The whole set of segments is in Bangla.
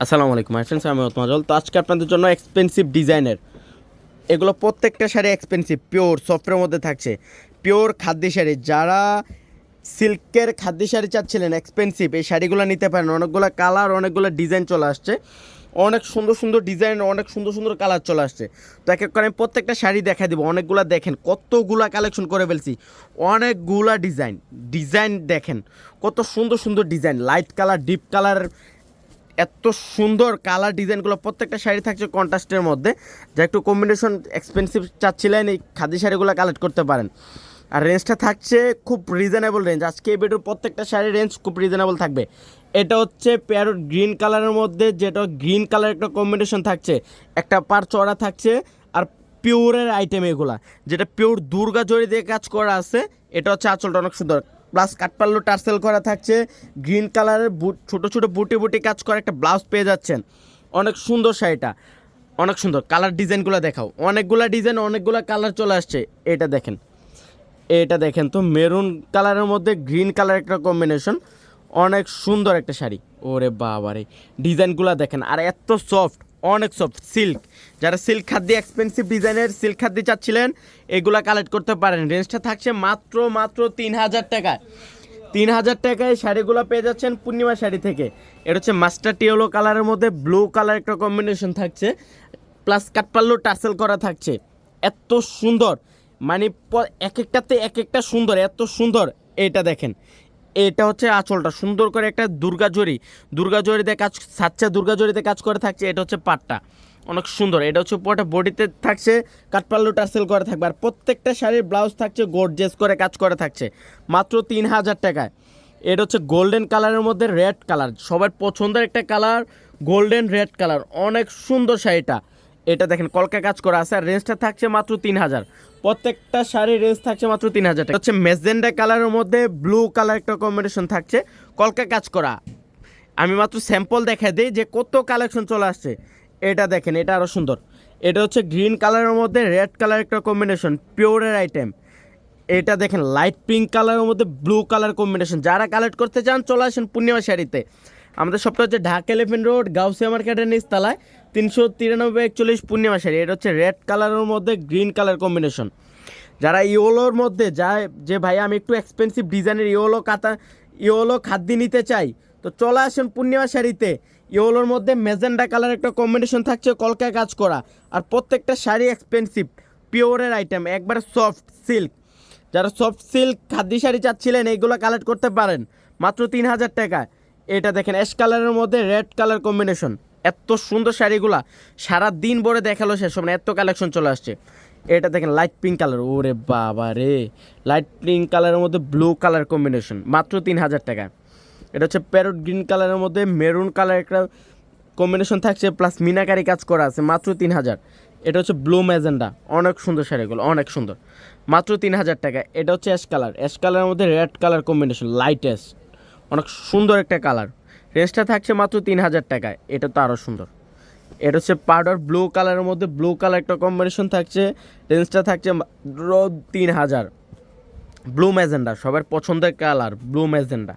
আসসালামু আলাইকুম মাই ফ্রেন্ডস, আমি মাজল। তো আজকে আপনাদের জন্য এক্সপেন্সিভ ডিজাইনের এগুলো প্রত্যেকটা শাড়ি এক্সপেন্সিভ, পিওর সফটের মধ্যে থাকছে, পিওর খাদ্য শাড়ি। যারা সিল্কের খাদ্য শাড়ি চাচ্ছিলেন এক্সপেন্সিভ, এই শাড়িগুলো নিতে পারেন। অনেকগুলো কালার, অনেকগুলো ডিজাইন চলে আসছে, অনেক সুন্দর সুন্দর ডিজাইন, অনেক সুন্দর সুন্দর কালার চলে আসছে। তো এক এক করে আমি প্রত্যেকটা শাড়ি দেখা দিব। অনেকগুলো দেখেন, কতগুলা কালেকশন করে ফেলছি, অনেকগুলা ডিজাইন। ডিজাইন দেখেন কত সুন্দর সুন্দর design, light colour, deep colour, এত সুন্দর কালার ডিজাইনগুলো। প্রত্যেকটা শাড়ি থাকছে কন্ট্রাস্টের মধ্যে। যা একটু কম্বিনেশন এক্সপেন্সিভ চাচ্ছিলেন, এই খাদি শাড়িগুলো কালেক্ট করতে পারেন। আর রেঞ্জটা থাকছে খুব রিজনেবল রেঞ্জ। আজকে এই ভিডিওর প্রত্যেকটা শাড়ির রেঞ্জ খুব রিজনেবল থাকবে। এটা হচ্ছে প্যারট গ্রিন কালারের মধ্যে, যেটা গ্রিন কালার একটা কম্বিনেশন থাকছে, একটা পার চড়া থাকছে। আর পিওরের আইটেম এগুলা, যেটা পিওর দুর্গা জড়ি দিয়ে কাজ করা আছে। এটা হচ্ছে আঁচলটা অনেক সুন্দর, প্লাস কাঠপাল্লু টার্সেল করা থাকছে। গ্রিন কালারের ছোটো ছোটো বুটি বুটি কাজ করা একটা ব্লাউজ পেয়ে যাচ্ছেন। অনেক সুন্দর শাড়িটা, অনেক সুন্দর। কালার ডিজাইনগুলো দেখাও, অনেকগুলো ডিজাইন, অনেকগুলো কালার চলে আসছে। এটা দেখেন, এটা দেখেন তো, মেরুন কালারের মধ্যে গ্রিন কালার একটা কম্বিনেশন, অনেক সুন্দর একটা শাড়ি। ওরে বাবারে, ডিজাইনগুলো দেখেন, আর এত সফট, অনেক সফট সিল্ক। যারা সিল্ক খাদ্য এক্সপেন্সিভ ডিজাইনের সিল্ক খাদ্য চাচ্ছিলেন, এগুলা কালেক্ট করতে পারেন। রেঞ্জটা থাকছে মাত্র 3,000 টাকায়। 3,000 টাকায় শাড়িগুলো পেয়ে যাচ্ছেন পূর্ণিমা শাড়ি থেকে। এটা হচ্ছে মাস্টার টিয়েলো কালারের মধ্যে ব্লু কালার একটা কম্বিনেশন থাকছে, প্লাস কাঠপাল্লু টার্সেল করা থাকছে। এত সুন্দর, মানে এক একটাতে এক একটা সুন্দর, এত সুন্দর। এটা দেখেন, এটা হচ্ছে আঁচলটা সুন্দর করে একটা দুর্গা জরিতে কাজ সাচ্চা, দুর্গা জরিতে কাজ করে থাকছে। এটা হচ্ছে পাটটা, অনেক সুন্দর। এটা হচ্ছে পুরোটা বডিতে থাকছে কাঠপাল্লু টার্সেল করে থাকবে। আর প্রত্যেকটা শাড়ির ব্লাউজ থাকছে গর্জিয়াস করে কাজ করে থাকছে, মাত্র 3,000 টাকায়। এটা হচ্ছে গোল্ডেন কালারের মধ্যে রেড কালার, সবার পছন্দের একটা কালার, গোল্ডেন রেড কালার, অনেক সুন্দর শাড়িটা। এটা দেখেন কলকা কাজ করা আছে। আর রেঞ্জটা থাকছে মাত্র 3,000। প্রত্যেকটা শাড়ির রেঞ্জ থাকছে মাত্র 3,000 টাকা। হচ্ছে মেজেন্ডা কালারের মধ্যে ব্লু কালার একটা কম্বিনেশন থাকছে, কলকা কাজ করা। আমি মাত্র স্যাম্পল দেখাই দিই যে কত কালেকশন চলে আসছে। এটা দেখেন, এটা আরও সুন্দর। এটা হচ্ছে গ্রিন কালারের মধ্যে রেড কালার একটা কম্বিনেশন, পিওরের আইটেম। এটা দেখেন লাইট পিঙ্ক কালারের মধ্যে ব্লু কালার কম্বিনেশন। যারা কালেক্ট করতে চান চলে আসেন পূর্ণিমা শাড়িতে। আমাদের সবটা হচ্ছে ঢাকা এলিফেন্ট রোড, গাউসিয়া মার্কেটের নিচতলায়, 393-41 পূর্ণিমা শাড়ি। এটা হচ্ছে রেড কালারের মধ্যে গ্রিন কালার কম্বিনেশন। যারা ইয়োলোর মধ্যে যায় যে ভাই আমি একটু এক্সপেন্সিভ ডিজাইনের ইয়োলো খাদ্য নিতে চাই, তো চলে আসেন পূর্ণিমা শাড়িতে। ইয়োলোর মধ্যে মেজেন্ডা কালার একটা কম্বিনেশন থাকছে, কলকায় কাজ করা। আর প্রত্যেকটা শাড়ি এক্সপেন্সিভ, পিওরের আইটেম, একবারে সফট সিল্ক। যারা সফট সিল্ক খাদ্য শাড়ি চাচ্ছিলেন, এইগুলো কালেক্ট করতে পারেন মাত্র 3,000 টাকায়। এটা দেখেন অ্যাশ কালারের মধ্যে রেড কালার কম্বিনেশন, এত সুন্দর শাড়িগুলা সারা দিন ভরে দেখালো শেষ হবে না, এত কালেকশন চলে আসছে। এটা দেখেন লাইট পিঙ্ক কালার, ওরে বাবা রে, লাইট পিঙ্ক কালারের মধ্যে ব্লু কালার কম্বিনেশন, মাত্র 3,000 টাকা। এটা হচ্ছে প্যারট গ্রিন কালারের মধ্যে মেরুন কালার একটা কম্বিনেশন থাকছে, প্লাস মিনাকারি কাজ করা আছে, মাত্র 3,000। এটা হচ্ছে ব্লু ম্যাজেন্ডা, অনেক সুন্দর শাড়িগুলো, অনেক সুন্দর, মাত্র 3,000 টাকা। এটা হচ্ছে অ্যাশ কালারের মধ্যে red colour combination, light ash, অনেক সুন্দর একটা কালার। রেঞ্জটা থাকছে মাত্র 3,000 টাকায়। এটা তো আরও সুন্দর। এটা হচ্ছে পাউডার ব্লু কালারের মধ্যে ব্লু কালার একটা কম্বিনেশন থাকছে, রেঞ্জটা থাকছে মাত্র 3,000। ব্লু ম্যাজেন্ডা, সবার পছন্দের কালার ব্লু ম্যাজেন্ডা।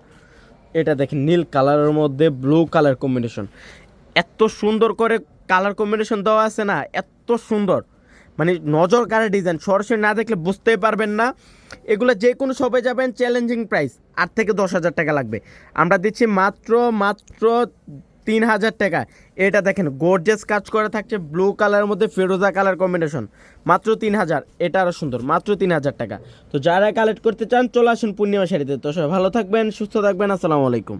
এটা দেখেন নীল কালারের মধ্যে ব্লু কালার কম্বিনেশন, এত সুন্দর করে কালার কম্বিনেশন দেওয়া আছে না, এত সুন্দর, মানে নজর কাড়া ডিজাইন। সরাসরি না দেখলে বুঝতেই পারবেন না। এগুলো যে কোনো শপে যাবেন চ্যালেঞ্জিং প্রাইস, 8 থেকে 10,000 টাকা লাগবে। আমরা দিচ্ছি মাত্র 3,000 টাকা। এটা দেখেন গর্জিয়াস কাজ করা থাকছে, ব্লু কালারের মধ্যে ফিরোজা কালার কম্বিনেশন, মাত্র 3,000। এটা আরও সুন্দর, মাত্র 3,000 টাকা। তো যারা কালেক্ট করতে চান চলে আসুন পূর্ণিমা শাড়িতে। তো সবাই ভালো থাকবেন, সুস্থ থাকবেন, আসসালামু আলাইকুম।